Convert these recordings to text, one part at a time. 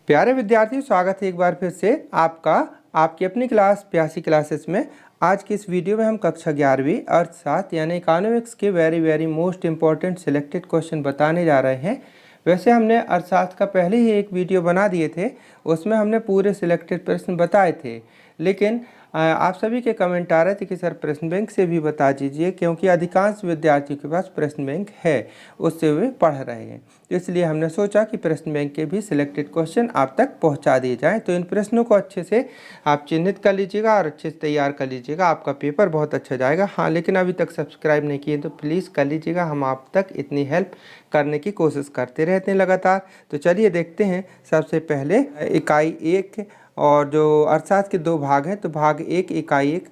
प्यारे विद्यार्थी, स्वागत है एक बार फिर से आपका आपकी अपनी क्लास प्यासी क्लासेस में। आज की इस वीडियो में हम कक्षा 11वीं अर्थशास्त्र यानी इकोनॉमिक्स के very most important selected question बताने जा रहे हैं। वैसे हमने अर्थशास्त्र का पहले ही एक वीडियो बना दिए थे, उसमें हमने पूरे सिलेक्टेड प्रश्न बताए थे, लेकिन आप सभी के कमेंट आ रहे थे कि सर प्रश्न बैंक से भी बता दीजिए, क्योंकि अधिकांश विद्यार्थियों के पास प्रश्न बैंक है, उससे वे पढ़ रहे हैं। तो इसलिए हमने सोचा कि प्रश्न बैंक के भी सिलेक्टेड क्वेश्चन आप तक पहुंचा दिए जाएं। तो इन प्रश्नों को अच्छे से आप चिन्हित कर लीजिएगा और अच्छे से तैयार कर लीजिएगा, आपका पेपर बहुत अच्छा जाएगा। हाँ, लेकिन अभी तक सब्सक्राइब नहीं किए तो प्लीज़ कर लीजिएगा, हम आप तक इतनी हेल्प करने की कोशिश करते रहते हैं लगातार। तो चलिए देखते हैं। सबसे पहले इकाई 1 और जो अर्थशास्त्र के दो भाग हैं, तो भाग 1 इकाई 1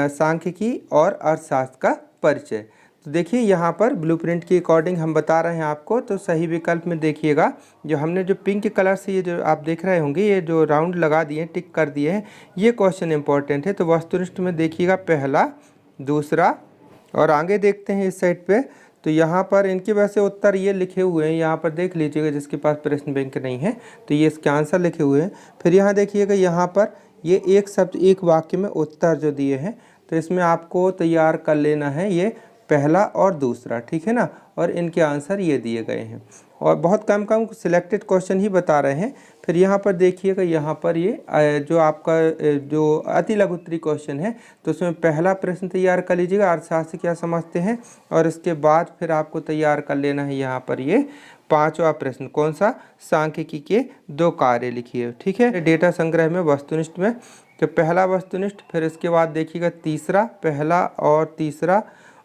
सांख्यिकी और अर्थशास्त्र का परिचय। तो देखिए यहाँ पर ब्लूप्रिंट के अकॉर्डिंग हम बता रहे हैं आपको। तो सही विकल्प में देखिएगा, जो हमने जो पिंक कलर से ये जो आप देख रहे होंगे, ये जो राउंड लगा दिए हैं, टिक कर दिए हैं, ये क्वेश्चन इंपॉर्टेंट है। तो वस्तुनिष्ठ में देखिएगा पहला, दूसरा, और आगे देखते हैं इस साइड पे। तो यहाँ पर इनके वैसे उत्तर ये लिखे हुए हैं, यहाँ पर देख लीजिएगा, जिसके पास प्रश्न बैंक नहीं है तो ये इसके आंसर लिखे हुए हैं। फिर यहाँ देखिएगा, यहाँ पर ये एक शब्द एक वाक्य में उत्तर जो दिए हैं, तो इसमें आपको तैयार कर लेना है ये पहला और दूसरा, ठीक है ना। और इनके आंसर ये दिए गए हैं और बहुत कम सिलेक्टेड क्वेश्चन ही बता रहे हैं। फिर यहाँ पर देखिएगा, यहाँ पर ये जो आपका जो अति लघु उत्तरी क्वेश्चन है, तो उसमें पहला प्रश्न तैयार कर लीजिएगा, अर्थशास्त्र क्या समझते हैं, और इसके बाद फिर आपको तैयार कर लेना है यहाँ पर ये पांचवा प्रश्न, कौन सा, सांख्यिकी के दो कार्य लिखिए, ठीक है। डेटा संग्रह में वस्तुनिष्ठ में तो पहला वस्तुनिष्ठ, फिर इसके बाद देखिएगा तीसरा, पहला और तीसरा,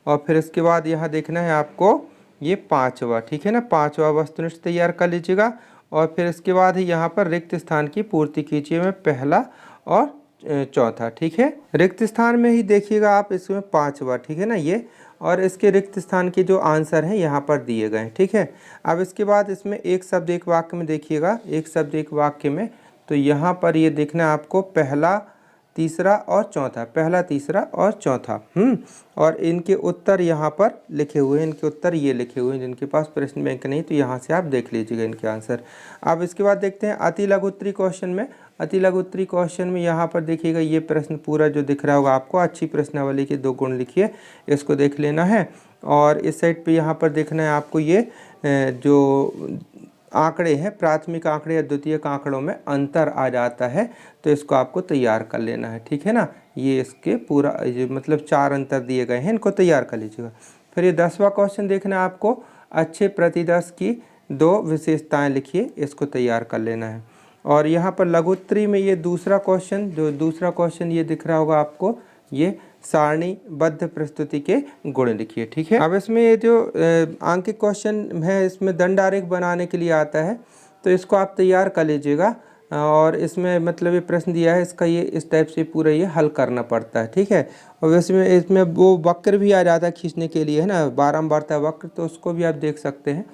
और फिर इसके बाद यहाँ देखना है आपको ये पांचवा, ठीक है ना, पांचवा वस्तुनिष्ठ तैयार कर लीजिएगा। और फिर इसके बाद ही यहाँ पर रिक्त स्थान की पूर्ति कीजिए में पहला और चौथा, ठीक है। रिक्त स्थान में ही देखिएगा आप, इसमें पांचवा, ठीक है ना ये, और इसके रिक्त स्थान के जो आंसर हैं यहाँ पर दिए गए, ठीक है। अब इसके बाद इसमें एक शब्द एक वाक्य में देखिएगा, एक शब्द एक वाक्य में, तो यहाँ पर ये देखना है आपको पहला, तीसरा और चौथा, पहला, तीसरा और चौथा। और इनके उत्तर यहाँ पर लिखे हुए हैं, इनके उत्तर ये लिखे हुए हैं, जिनके पास प्रश्न बैंक नहीं तो यहाँ से आप देख लीजिएगा इनके आंसर। अब इसके बाद देखते हैं अति लघु उत्तरी क्वेश्चन में। अति लघु उत्तरी क्वेश्चन में यहाँ पर देखिएगा, ये प्रश्न पूरा जो दिख रहा होगा आपको, अच्छी प्रश्नावली के 2 गुण लिखिए, इसको देख लेना है। और इस साइड पर यहाँ पर देखना है आपको ये जो आंकड़े हैं, प्राथमिक आंकड़े या द्वितीयक आंकड़ों में अंतर आ जाता है, तो इसको आपको तैयार कर लेना है, ठीक है ना। ये इसके पूरा मतलब 4 अंतर दिए गए हैं, इनको तैयार कर लीजिएगा। फिर ये 10वां क्वेश्चन देखना है आपको, अच्छे प्रतिदर्श की 2 विशेषताएं लिखिए, इसको तैयार कर लेना है। और यहाँ पर लघुत्तरी में ये दूसरा क्वेश्चन, जो दूसरा क्वेश्चन ये दिख रहा होगा आपको, ये सारणीबद्ध प्रस्तुति के गुण लिखिए, ठीक है। अब इसमें ये जो आंकिक क्वेश्चन है, इसमें दंड आरेख बनाने के लिए आता है, तो इसको आप तैयार कर लीजिएगा। और इसमें मतलब ये प्रश्न दिया है, इसका ये इस टाइप से पूरा ये हल करना पड़ता है, ठीक है। और वैसे में इसमें वो वक्र भी आ जाता है खींचने के लिए, है ना, बारंबारता वक्र, तो उसको भी आप देख सकते हैं।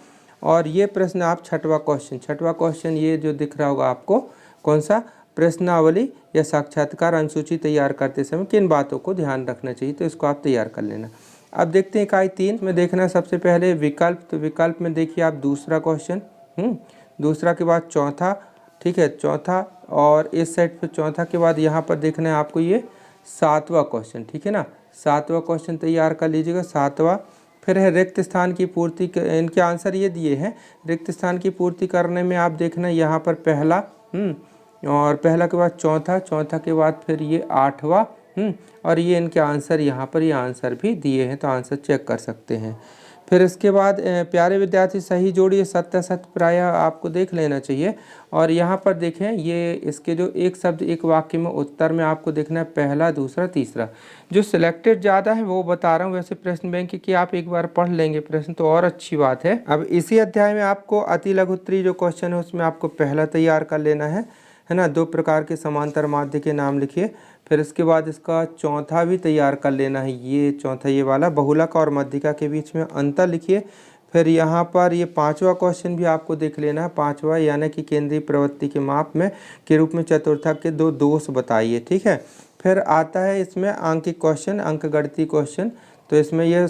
और ये प्रश्न आप छठवां क्वेश्चन ये जो दिख रहा होगा आपको, कौन सा, प्रश्नावली या साक्षात्कार अनुसूची तैयार करते समय किन बातों को ध्यान रखना चाहिए, तो इसको आप तैयार कर लेना। अब देखते हैं इकाई 3 में देखना सबसे पहले विकल्प। तो विकल्प में देखिए आप दूसरा क्वेश्चन, दूसरा के बाद चौथा, ठीक है, चौथा, और इस साइड पे चौथा के बाद यहाँ पर देखना है आपको ये 7वां क्वेश्चन, ठीक है ना, 7वां क्वेश्चन तैयार कर लीजिएगा, 7वां। फिर है रिक्त स्थान की पूर्ति, इनके आंसर ये दिए हैं। रिक्त स्थान की पूर्ति करने में आप देखना यहाँ पर पहला, और पहला के बाद चौथा, चौथा के बाद फिर ये 8वां, और ये इनके आंसर यहाँ पर ये आंसर भी दिए हैं, तो आंसर चेक कर सकते हैं। फिर इसके बाद प्यारे विद्यार्थी सही जोड़िए, सत्य सत्य प्रायः आपको देख लेना चाहिए। और यहाँ पर देखें, ये इसके जो एक शब्द एक वाक्य में उत्तर में आपको देखना है पहला, दूसरा, तीसरा। जो सिलेक्टेड ज़्यादा है वो बता रहा हूँ, वैसे प्रश्न बैंक की आप एक बार पढ़ लेंगे प्रश्न तो और अच्छी बात है। अब इसी अध्याय में आपको अति लघु उत्तरी जो क्वेश्चन है उसमें आपको पहला तैयार कर लेना है ना। 2 प्रकार के समांतर माध्य के नाम लिखिए। फिर इसके बाद इसका चौथा भी तैयार कर लेना है, ये चौथा ये वाला, बहुलक और मध्यिका के बीच में अंतर लिखिए। फिर यहाँ पर ये 5वां क्वेश्चन भी आपको देख लेना है, 5वां, यानी कि केंद्रीय प्रवृत्ति के माप में के रूप में चतुर्थक के 2 दोष बताइए, ठीक है। फिर आता है इसमें आंकिक क्वेश्चन, अंकगणितीय क्वेश्चन। तो इसमें यह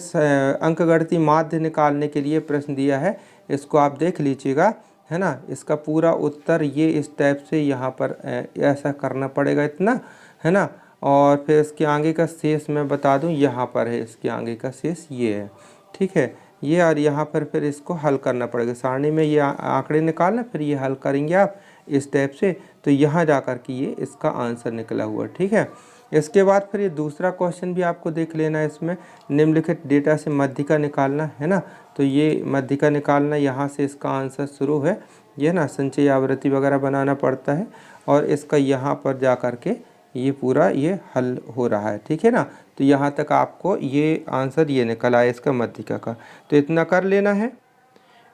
अंकगणितीय माध्य निकालने के लिए प्रश्न दिया है, इसको आप देख लीजिएगा, है ना। इसका पूरा उत्तर ये इस टाइप से यहाँ पर ऐसा करना पड़ेगा इतना, है ना। और फिर इसके आगे का शेष मैं बता दूं, यहाँ पर है इसके आगे का शेष ये है, ठीक है। ये और यहाँ पर फिर इसको हल करना पड़ेगा, सारणी में ये आंकड़े निकालना, फिर ये हल करेंगे आप इस टाइप से, तो यहाँ जा कर के ये इसका आंसर निकला हुआ, ठीक है। इसके बाद फिर ये दूसरा क्वेश्चन भी आपको देख लेना है। इसमें निम्नलिखित डेटा से मध्यिका निकालना, है ना। तो ये मध्यिका निकालना, यहाँ से इसका आंसर शुरू है, ये ना संचयी आवृत्ति वगैरह बनाना पड़ता है, और इसका यहाँ पर जा कर के ये पूरा ये हल हो रहा है, ठीक है ना। तो यहाँ तक आपको ये आंसर ये निकल आया इसका मध्यिका का, तो इतना कर लेना है।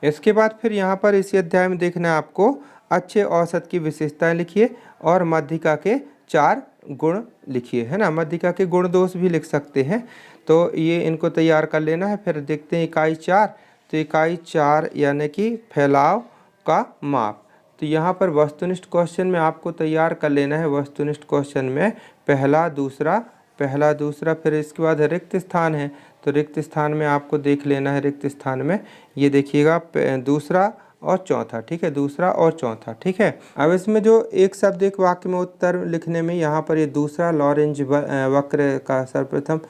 इसके बाद फिर यहाँ पर इसी अध्याय में देखना है आपको, अच्छे औसत की विशेषताएं लिखिए और मध्यिका के 4 गुण लिखिए, है ना। मध्यिका के गुण दोष भी लिख सकते हैं, तो ये इनको तैयार कर लेना है। फिर देखते हैं इकाई 4, तो इकाई 4 यानी कि फैलाव का माप। तो यहाँ पर वस्तुनिष्ठ क्वेश्चन में आपको तैयार कर लेना है। वस्तुनिष्ठ क्वेश्चन में पहला दूसरा, फिर इसके बाद रिक्त स्थान है, तो रिक्त स्थान में आपको देख लेना है। रिक्त स्थान में ये देखिएगा दूसरा और चौथा, ठीक है, दूसरा और चौथा, ठीक है। अब इसमें जो एक शब्द एक वाक्य में उत्तर लिखने में यहाँ पर ये दूसरा लॉरेंज वक्र का सर्वप्रथम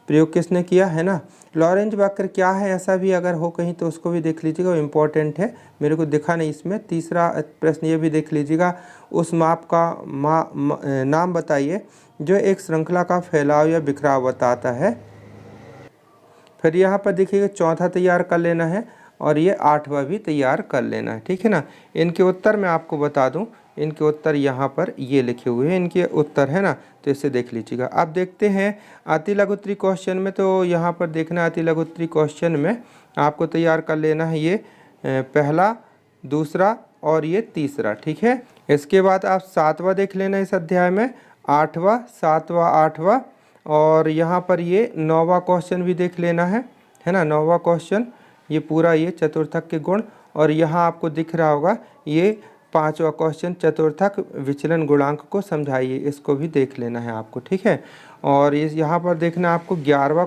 प्रयोग किसने किया, है ना। लॉरेंज वक्र क्या है, ऐसा भी अगर हो कहीं तो उसको भी देख लीजिएगा, वो इम्पोर्टेंट है, मेरे को दिखा नहीं इसमें। तीसरा प्रश्न ये भी देख लीजिएगा, उस माप का नाम बताइए जो एक श्रृंखला का फैलाव या बिखराव बताता है। फिर यहाँ पर देखिएगा चौथा तैयार कर लेना है, और ये 8वां भी तैयार कर लेना है, ठीक है ना। इनके उत्तर मैं आपको बता दूं, इनके उत्तर यहाँ पर ये लिखे हुए हैं, इनके उत्तर है ना, तो इसे देख लीजिएगा। अब देखते हैं अति लघु उत्तरी क्वेश्चन में, तो यहाँ पर देखना अति लघु उत्तरी क्वेश्चन में आपको तैयार कर लेना है ये पहला, दूसरा और ये तीसरा, ठीक है। इसके बाद आप 7वां देख लेना इस अध्याय में, 8वां, 7वां, 8वां, और यहाँ पर ये 9वां क्वेश्चन भी देख लेना है ना। 9वां क्वेश्चन ये पूरा ये चतुर्थक के गुण, और यहाँ आपको दिख रहा होगा ये 5वां क्वेश्चन चतुर्थक विचलन गुणांक को समझाइए, इसको भी देख लेना है आपको, ठीक है। और इस यहाँ पर देखना आपको 11वां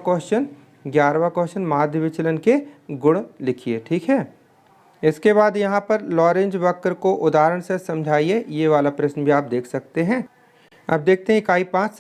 क्वेश्चन माध्य विचलन के गुण लिखिए, ठीक है। इसके बाद यहाँ पर लॉरेंज वक्र को उदाहरण से समझाइए, ये वाला प्रश्न भी आप देख सकते हैं। अब देखते हैं इकाई 5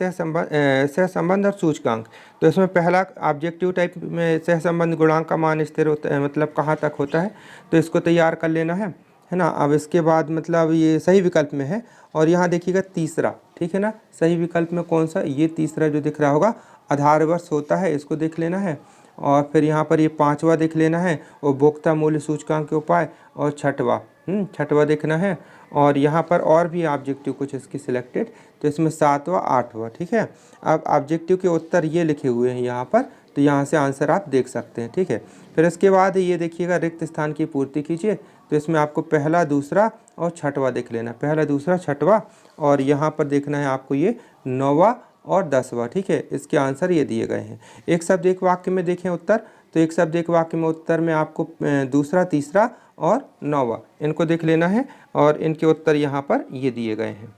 सहसंबंध और सूचकांक। तो इसमें पहला ऑब्जेक्टिव टाइप में सहसंबंध गुणांक का मान स्थिर होता है, मतलब कहाँ तक होता है, तो इसको तैयार कर लेना है ना। अब इसके बाद मतलब ये सही विकल्प में है, और यहाँ देखिएगा तीसरा, ठीक है ना। सही विकल्प में कौन सा, ये तीसरा जो दिख रहा होगा आधारवर्ष होता है, इसको देख लेना है। और फिर यहाँ पर ये 5वां देख लेना है, उपभोक्ता मूल्य सूचकांक के उपाय, और छठवां देखना है। और यहाँ पर और भी ऑब्जेक्टिव कुछ इसकी सिलेक्टेड, तो इसमें 7वां, 8वां, ठीक है। अब ऑब्जेक्टिव के उत्तर ये लिखे हुए हैं यहाँ पर, तो यहाँ से आंसर आप देख सकते हैं, ठीक है। फिर इसके बाद ये देखिएगा रिक्त स्थान की पूर्ति कीजिए, तो इसमें आपको पहला, दूसरा और छठवां देख लेना, पहला, दूसरा, छठवां, और यहाँ पर देखना है आपको ये 9वां और 10वां, ठीक है। इसके आंसर ये दिए गए हैं। एक शब्द एक वाक्य में देखें उत्तर, तो एक शब्द एक वाक्य में उत्तर में आपको दूसरा, तीसरा और 9वां इनको देख लेना है, और इनके उत्तर यहाँ पर ये दिए गए हैं।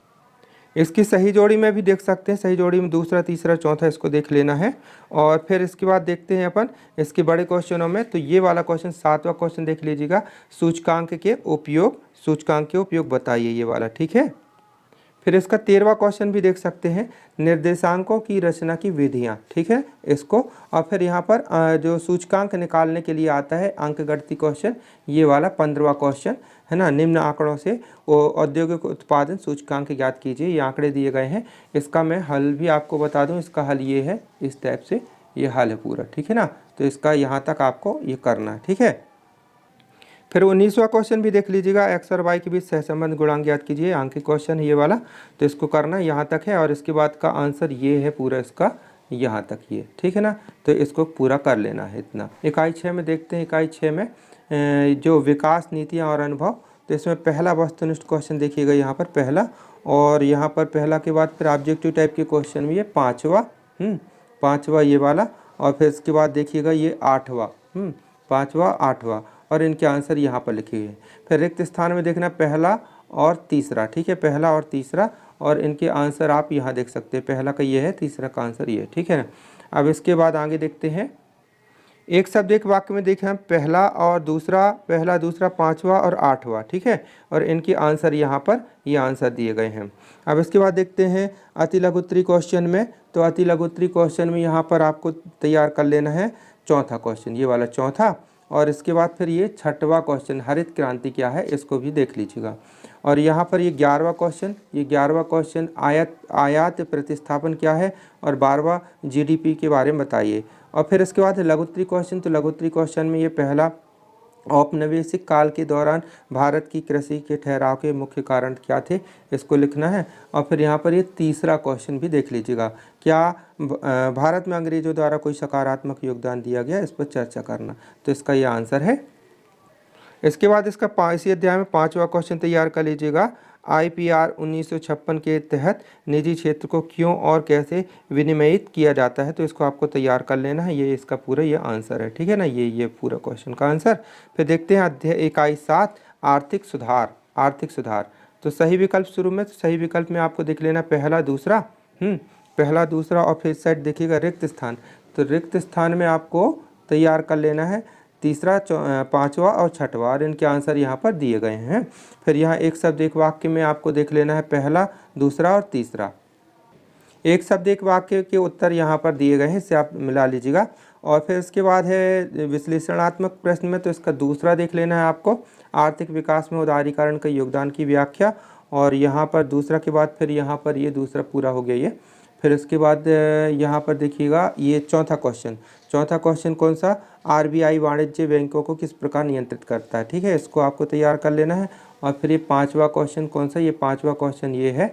इसकी सही जोड़ी में भी देख सकते हैं, सही जोड़ी में दूसरा, तीसरा, चौथा इसको देख लेना है। और फिर इसके बाद देखते हैं अपन इसके बड़े क्वेश्चनों में, तो ये वाला क्वेश्चन 7वां क्वेश्चन देख लीजिएगा, सूचकांक के उपयोग बताइए, ये वाला, ठीक है। फिर इसका 13वां क्वेश्चन भी देख सकते हैं, निर्देशांकों की रचना की विधियां, ठीक है, इसको। और फिर यहाँ पर जो सूचकांक निकालने के लिए आता है अंक गणितीय क्वेश्चन, ये वाला 15वां क्वेश्चन है ना। निम्न आंकड़ों से औद्योगिक उत्पादन सूचकांक ज्ञात कीजिए, ये आंकड़े दिए गए हैं। इसका मैं हल भी आपको बता दूं, इसका हल ये है, इस टाइप से ये हल है पूरा, ठीक है ना। तो इसका यहाँ तक आपको ये करना है, ठीक है। फिर 19वां क्वेश्चन भी देख लीजिएगा, एक्स और वाई के बीच सहसंबंध गुणांक ज्ञात कीजिए, अंकीय क्वेश्चन ये वाला, तो इसको करना यहाँ तक है। और इसके बाद का आंसर ये है पूरा इसका, यहाँ तक ये, ठीक है ना। तो इसको पूरा कर लेना है इतना। इकाई 6 में देखते हैं, इकाई 6 में जो विकास नीतियाँ और अनुभव, तो इसमें पहला वस्तुनिष्ठ क्वेश्चन देखिएगा यहाँ पर पहला, और यहाँ पर पहला के बाद फिर ऑब्जेक्टिव टाइप के क्वेश्चन में ये 5वां ये वाला, और फिर इसके बाद देखिएगा ये 8वां, 5वां, 8वां, और इनके आंसर यहाँ पर लिखे हुए हैं। फिर रिक्त स्थान में देखना पहला और तीसरा, ठीक है, पहला और तीसरा, और इनके आंसर आप यहाँ देख सकते हैं, पहला का ये है, तीसरा का आंसर ये है, ठीक है ना। अब इसके बाद आगे देखते हैं एक शब्द एक वाक्य में देखें हम पहला और दूसरा, पहला दूसरा पांचवा और आठवां, ठीक है। और इनके आंसर यहाँ पर ये आंसर दिए गए हैं। अब इसके बाद देखते हैं अति लघु उत्तरीय क्वेश्चन में। तो अति लघु उत्तरीय क्वेश्चन में यहाँ पर आपको तैयार कर लेना है चौथा क्वेश्चन, ये वाला चौथा। और इसके बाद फिर ये छठवां क्वेश्चन हरित क्रांति क्या है, इसको भी देख लीजिएगा। और यहाँ पर ये 11वां क्वेश्चन, ये 11वां क्वेश्चन आयात प्रतिस्थापन क्या है, और 12वां जीडीपी के बारे में बताइए। और फिर इसके बाद लघु उत्तरीय क्वेश्चन, तो लघु उत्तरीय क्वेश्चन में ये पहला औपनिवेशिक काल के दौरान भारत की कृषि के ठहराव के मुख्य कारण क्या थे, इसको लिखना है। और फिर यहाँ पर ये तीसरा क्वेश्चन भी देख लीजिएगा, क्या भारत में अंग्रेजों द्वारा कोई सकारात्मक योगदान दिया गया, इस पर चर्चा करना। तो इसका ये आंसर है। इसके बाद इसका इसी अध्याय में 5वां क्वेश्चन तैयार कर लीजिएगा। IPR 1956 के तहत निजी क्षेत्र को क्यों और कैसे विनियमित किया जाता है, तो इसको आपको तैयार कर लेना है। ये इसका पूरा ये आंसर है, ठीक है ना, ये पूरा क्वेश्चन का आंसर। फिर देखते हैं अध्याय इकाई 7 आर्थिक सुधार। आर्थिक सुधार, तो सही विकल्प शुरू में, तो सही विकल्प में आपको देख लेना पहला दूसरा, पहला दूसरा। और फिर साइड देखिएगा रिक्त स्थान, तो रिक्त स्थान में आपको तैयार कर लेना है तीसरा, पांचवा और छठवा। और इनके आंसर यहाँ पर दिए गए हैं। फिर यहाँ एक शब्द एक वाक्य में आपको देख लेना है पहला दूसरा और तीसरा। एक शब्द एक वाक्य के उत्तर यहाँ पर दिए गए हैं, इससे आप मिला लीजिएगा। और फिर इसके बाद है विश्लेषणात्मक प्रश्न में, तो इसका दूसरा देख लेना है आपको, आर्थिक विकास में उदारीकरण का योगदान की व्याख्या। और यहाँ पर दूसरा के बाद फिर यहाँ पर ये दूसरा पूरा हो गया ये। फिर उसके बाद यहाँ पर देखिएगा ये चौथा क्वेश्चन। चौथा क्वेश्चन कौन सा, RBI वाणिज्य बैंकों को किस प्रकार नियंत्रित करता है, ठीक है, इसको आपको तैयार कर लेना है। और फिर ये पांचवा क्वेश्चन कौन सा, ये पांचवा क्वेश्चन ये है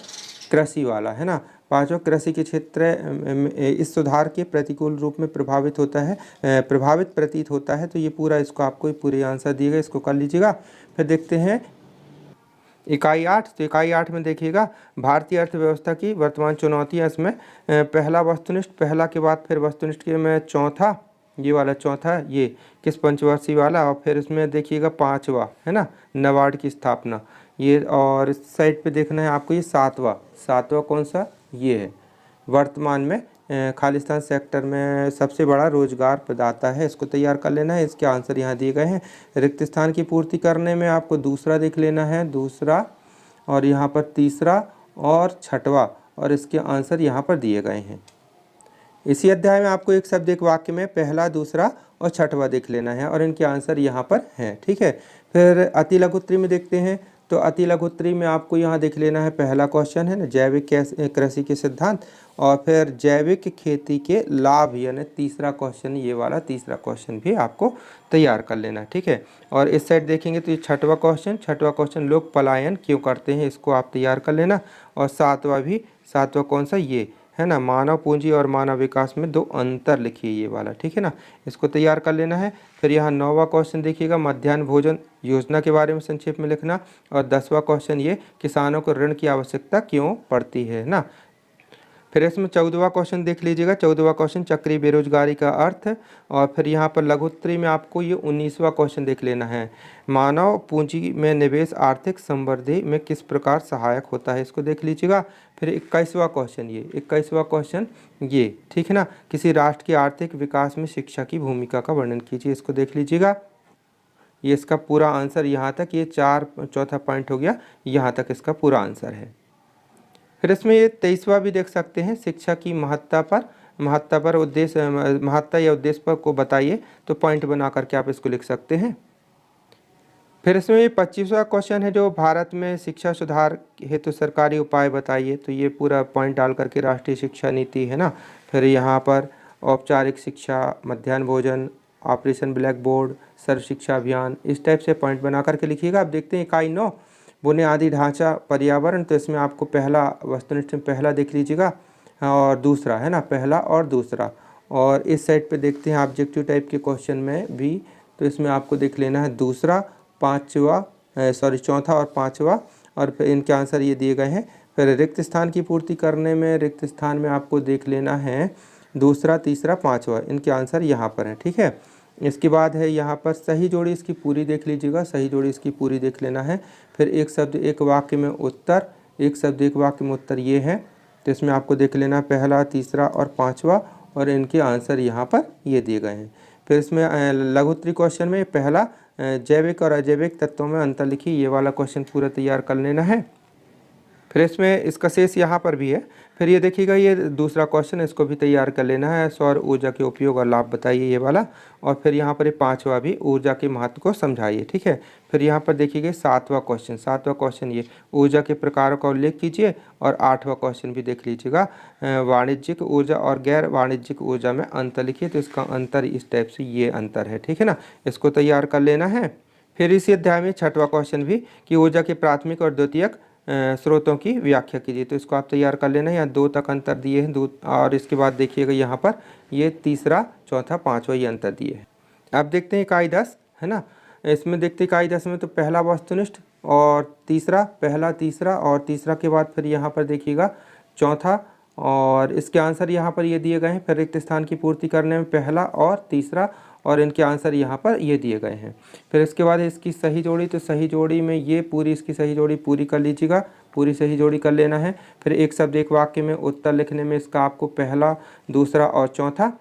कृषि वाला, है ना। पांचवा कृषि के क्षेत्र इस सुधार के प्रतिकूल रूप में प्रभावित प्रतीत होता है। तो ये पूरा इसको आपको पूरे आंसर दिए गए, इसको कर लीजिएगा। फिर देखते हैं इकाई 8। तो इकाई 8 में देखिएगा भारतीय अर्थव्यवस्था की वर्तमान चुनौतियाँ। इसमें पहला वस्तुनिष्ठ, पहला के बाद फिर वस्तुनिष्ठ के में चौथा, ये वाला चौथा, ये किस पंचवर्षीय वाला। और फिर इसमें देखिएगा पांचवा, है ना, नाबार्ड की स्थापना ये। और इस साइड पे देखना है आपको ये सातवां कौन सा, ये है वर्तमान में खालिस्तान सेक्टर में सबसे बड़ा रोजगार प्रदाता है, इसको तैयार कर लेना है। इसके आंसर यहाँ दिए गए हैं। रिक्त स्थान की पूर्ति करने में आपको दूसरा देख लेना है, दूसरा, और यहाँ पर तीसरा और छठवा। और इसके आंसर यहाँ पर दिए गए हैं। इसी अध्याय में आपको एक शब्द एक वाक्य में पहला दूसरा और छठवा देख लेना है, और इनके आंसर यहाँ पर हैं, ठीक है। फिर अति लघु उत्तरीय में देखते हैं। तो अति लघु उत्तरीय में आपको यहाँ देख लेना है पहला क्वेश्चन है ना, जैविक कृषि के सिद्धांत। और फिर जैविक खेती के लाभ, यानी तीसरा क्वेश्चन, ये वाला तीसरा क्वेश्चन भी आपको तैयार कर लेना है, ठीक है। और इस साइड देखेंगे तो ये छठवा क्वेश्चन लोग पलायन क्यों करते हैं, इसको आप तैयार कर लेना। और सातवां कौन सा, ये है ना, मानव पूंजी और मानव विकास में दो अंतर लिखिए, ये वाला, ठीक है ना, इसको तैयार कर लेना है। फिर यहाँ 9वां क्वेश्चन देखिएगा मध्याह्न भोजन योजना के बारे में संक्षेप में लिखना। और 10वां क्वेश्चन ये किसानों को ऋण की आवश्यकता क्यों पड़ती है ना। फिर इसमें 14वां क्वेश्चन देख लीजिएगा। 14वां क्वेश्चन चक्रीय बेरोजगारी का अर्थ। और फिर यहाँ पर लघु उत्तरीय में आपको ये 19वां क्वेश्चन देख लेना है, मानव पूंजी में निवेश आर्थिक समृद्धि में किस प्रकार सहायक होता है, इसको देख लीजिएगा। फिर 21वां क्वेश्चन ये, ठीक है ना, किसी राष्ट्र के आर्थिक विकास में शिक्षा की भूमिका का वर्णन कीजिए, इसको देख लीजिएगा। ये इसका पूरा आंसर यहाँ तक, ये चौथा पॉइंट हो गया, यहाँ तक इसका पूरा आंसर है। फिर इसमें ये 23वां भी देख सकते हैं, शिक्षा की महत्ता पर उद्देश्य, महत्ता या उद्देश्य पर को बताइए, तो पॉइंट बना करके आप इसको लिख सकते हैं। फिर इसमें ये 25वां क्वेश्चन है जो भारत में शिक्षा सुधार हेतु सरकारी उपाय बताइए, तो ये पूरा पॉइंट डाल करके राष्ट्रीय शिक्षा नीति है ना। फिर यहाँ पर औपचारिक शिक्षा, मध्याह्न भोजन, ऑपरेशन ब्लैक बोर्ड, सर्व शिक्षा अभियान, इस टाइप से पॉइंट बना करके लिखिएगा। अब देखते हैं इकाई 9 बुनियादी ढांचा पर्यावरण। तो इसमें आपको पहला वस्तुनिष्ठ में पहला देख लीजिएगा और दूसरा, है ना, पहला और दूसरा। और इस साइड पे देखते हैं ऑब्जेक्टिव टाइप के क्वेश्चन में भी, तो इसमें आपको देख लेना है दूसरा, चौथा और पांचवा। और फिर इनके आंसर ये दिए गए हैं। फिर रिक्त स्थान की पूर्ति करने में रिक्त स्थान में आपको देख लेना है दूसरा, तीसरा, पांचवा, इनके आंसर यहाँ पर हैं, ठीक है। इसके बाद है यहाँ पर सही जोड़ी इसकी पूरी देख लीजिएगा, सही जोड़ी इसकी पूरी देख लेना है। फिर एक शब्द एक वाक्य में उत्तर, एक शब्द एक वाक्य में उत्तर ये है, तो इसमें आपको देख लेना पहला, तीसरा और पांचवा, और इनके आंसर यहाँ पर ये दिए गए हैं। फिर इसमें लघुत्तरी क्वेश्चन में पहला जैविक और अजैविक तत्वों में अंतर लिखिए, ये वाला क्वेश्चन पूरा तैयार कर लेना है। फिर इसमें इसका शेष यहाँ पर भी है। फिर ये देखिएगा ये दूसरा क्वेश्चन, इसको भी तैयार कर लेना है, सौर ऊर्जा के उपयोग और लाभ बताइए, ये वाला। और फिर यहाँ पर ये पांचवा भी ऊर्जा के महत्व को समझाइए, ठीक है। फिर यहाँ पर देखिएगा सातवां क्वेश्चन ये ऊर्जा के प्रकारों का उल्लेख कीजिए। और आठवां क्वेश्चन भी देख लीजिएगा, वाणिज्यिक ऊर्जा और गैर वाणिज्यिक ऊर्जा में अंतर लिखिए। तो इसका अंतर इस टाइप से ये अंतर है, ठीक है ना, इसको तैयार कर लेना है। फिर इसी अध्याय में छठवां क्वेश्चन भी कि ऊर्जा के प्राथमिक और द्वितीयक स्रोतों की व्याख्या कीजिए। तो इसको आप तैयार कर लेना है, यहाँ 2 तक अंतर दिए हैं, 2। और इसके बाद देखिएगा यहाँ पर ये तीसरा, चौथा, पांचवा ये अंतर दिए हैं। अब देखते हैं इकाई 10, है ना। इसमें देखते हैं इकाई 10 में तो पहला वस्तुनिष्ठ और तीसरा, पहला तीसरा और तीसरा के बाद फिर यहाँ पर देखिएगा चौथा, और इसके आंसर यहाँ पर ये दिए गए हैं। फिर रिक्त स्थान की पूर्ति करने में पहला और तीसरा, और इनके आंसर यहाँ पर ये दिए गए हैं। फिर इसके बाद इसकी सही जोड़ी, तो सही जोड़ी में ये पूरी इसकी सही जोड़ी पूरी कर लीजिएगा, पूरी सही जोड़ी कर लेना है। फिर एक शब्द एक वाक्य में उत्तर लिखने में इसका आपको पहला, दूसरा और चौथा,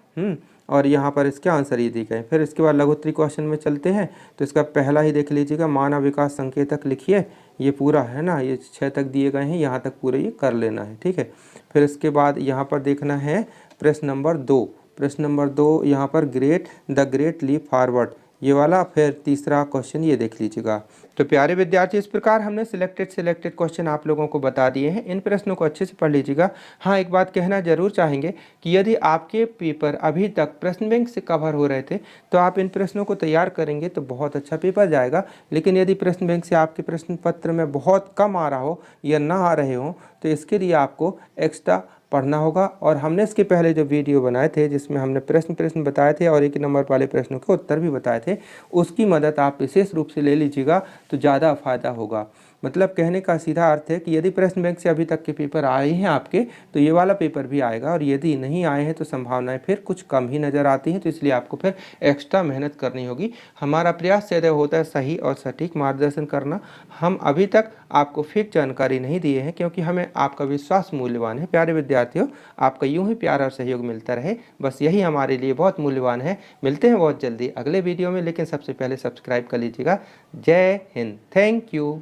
और यहाँ पर इसके आंसर ये दिए गए। फिर इसके बाद लघुत्तरी क्वेश्चन में चलते हैं। तो इसका पहला ही देख लीजिएगा, मानव विकास संकेतक लिखिए, ये पूरा है ना, ये 6 तक दिए गए हैं, यहाँ तक पूरे ये कर लेना है, ठीक है। फिर इसके बाद यहाँ पर देखना है प्रश्न नंबर 2, यहाँ पर द ग्रेट लीप फॉरवर्ड, ये वाला। फिर तीसरा क्वेश्चन ये देख लीजिएगा। तो प्यारे विद्यार्थी, इस प्रकार हमने सिलेक्टेड क्वेश्चन आप लोगों को बता दिए हैं। इन प्रश्नों को अच्छे से पढ़ लीजिएगा। हाँ, एक बात कहना जरूर चाहेंगे कि यदि आपके पेपर अभी तक प्रश्न बैंक से कवर हो रहे थे तो आप इन प्रश्नों को तैयार करेंगे तो बहुत अच्छा पेपर जाएगा। लेकिन यदि प्रश्न बैंक से आपके प्रश्न पत्र में बहुत कम आ रहा हो या ना आ रहे हो तो इसके लिए आपको एक्स्ट्रा पढ़ना होगा। और हमने इसके पहले जो वीडियो बनाए थे जिसमें हमने प्रश्न बताए थे और 1 नंबर वाले प्रश्नों के उत्तर भी बताए थे, उसकी मदद आप विशेष रूप से ले लीजिएगा तो ज़्यादा फायदा होगा। मतलब कहने का सीधा अर्थ है कि यदि प्रश्न बैंक से अभी तक के पेपर आए हैं आपके तो ये वाला पेपर भी आएगा, और यदि नहीं आए हैं तो संभावनाएं फिर कुछ कम ही नज़र आती हैं। तो इसलिए आपको फिर एक्स्ट्रा मेहनत करनी होगी। हमारा प्रयास सदैव होता है सही और सटीक मार्गदर्शन करना। हम अभी तक आपको फेक जानकारी नहीं दिए हैं क्योंकि हमें आपका विश्वास मूल्यवान है। प्यारे विद्यार्थियों, आपका यूं ही प्यार और सहयोग मिलता रहे, बस यही हमारे लिए बहुत मूल्यवान है। मिलते हैं बहुत जल्दी अगले वीडियो में, लेकिन सबसे पहले सब्सक्राइब कर लीजिएगा। जय हिंद, थैंक यू।